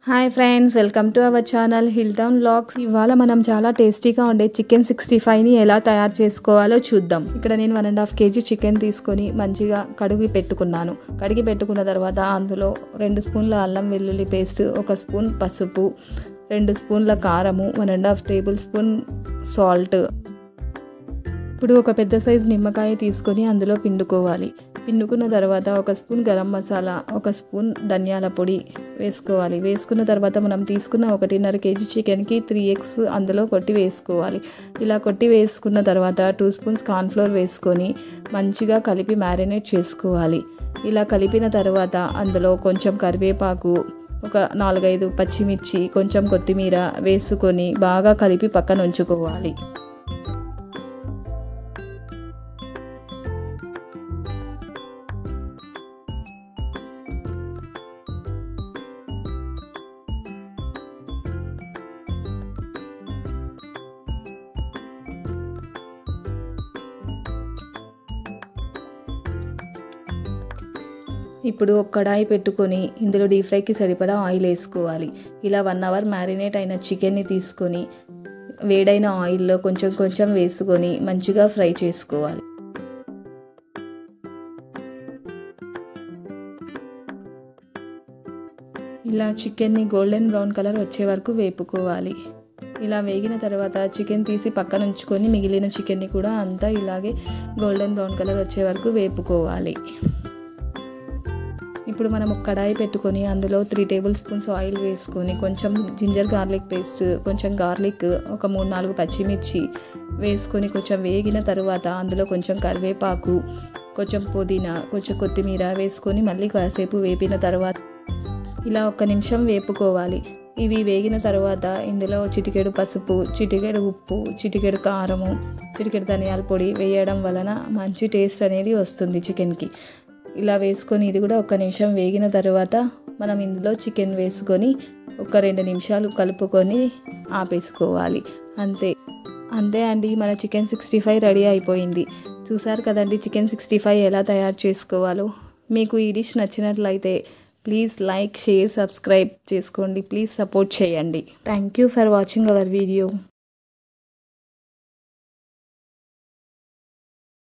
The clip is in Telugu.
Hi friends, welcome to our channel hill town vlogs. ఇవాళ మనం చాలా టేస్టీగా ఉండే చికెన్ 65ని ఎలా తయారు చేసుకోవాలో చూద్దాం. ఇక్కడ నేను 1.5 kg చికెన్ తీసుకొని మంచిగా కడిగి పెట్టుకున్న తర్వాత అందులో 2 స్పూన్ల అల్లం వెల్లుల్లి పేస్ట్, 1 స్పూన్ పసుపు, 2 స్పూన్ల కారము, 1.5 టేబుల్ స్పూన్ సాల్ట్. ఇప్పుడు ఒక పెద్ద సైజు నిమ్మకాయ తీసుకొని అందులో పిండుకున్న తర్వాత 1 స్పూన్ గరం మసాలా, 1 స్పూన్ ధనియాల పొడి వేసుకోవాలి. వేసుకున్న తర్వాత మనం తీసుకున్న 1.5 kg చికెన్కి 3 eggs అందులో కొట్టి వేసుకోవాలి. ఇలా కొట్టి వేసుకున్న తర్వాత 2 స్పూన్స్ కార్న్ఫ్లోర్ వేసుకొని మంచిగా కలిపి మ్యారినేట్ చేసుకోవాలి. ఇలా కలిపిన తర్వాత అందులో కొంచెం కరివేపాకు, ఒక 4-5 పచ్చిమిర్చి, కొంచెం కొత్తిమీర వేసుకొని బాగా కలిపి పక్కన ఉంచుకోవాలి. ఇప్పుడు ఒక కడాయి పెట్టుకొని ఇందులో డీప్ ఫ్రైకి సరిపడా ఆయిల్ వేసుకోవాలి. ఇలా 1 hour మ్యారినేట్ అయిన చికెన్ని తీసుకొని వేడైన ఆయిల్లో కొంచెం వేసుకొని మంచిగా ఫ్రై చేసుకోవాలి. ఇలా చికెన్ని గోల్డెన్ బ్రౌన్ కలర్ వచ్చే వరకు వేపుకోవాలి. ఇలా వేగిన తర్వాత చికెన్ తీసి పక్కన ఉంచుకొని మిగిలిన చికెన్ని కూడా అంతా ఇలాగే గోల్డెన్ బ్రౌన్ కలర్ వచ్చే వరకు వేపుకోవాలి. ఇప్పుడు మనం ఒక కడాయి పెట్టుకొని అందులో 3 టేబుల్ స్పూన్స్ ఆయిల్ వేసుకొని కొంచెం జింజర్ గార్లిక్ పేస్ట్, కొంచెం గార్లిక్, ఒక 3-4 పచ్చిమిర్చి వేసుకొని కొంచెం వేగిన తర్వాత అందులో కొంచెం కరివేపాకు, కొంచెం పుదీనా, కొంచెం కొత్తిమీర వేసుకొని మళ్ళీ కాసేపు వేపిన తర్వాత ఇలా 1 నిమిషం వేపుకోవాలి. ఇవి వేగిన తర్వాత ఇందులో చిటికెడు పసుపు, చిటికెడు ఉప్పు, చిటికెడు కారము, చిటికెడు ధనియాల పొడి వేయడం వలన మంచి టేస్ట్ అనేది వస్తుంది చికెన్కి. ఇలా వేసుకొని ఇది కూడా 1 నిమిషం వేగిన తర్వాత మనం ఇందులో చికెన్ వేసుకొని ఒక 2 నిమిషాలు కలుపుకొని ఆపేసుకోవాలి. అంతే అండి, మన చికెన్ 65 రెడీ అయిపోయింది. చూసారు కదండి చికెన్ 65 ఎలా తయారు చేసుకోవాలో. మీకు ఈ డిష్ నచ్చినట్లయితే ప్లీజ్ లైక్, షేర్, సబ్స్క్రైబ్ చేసుకోండి. ప్లీజ్ సపోర్ట్ చేయండి. Thank you for watching our video.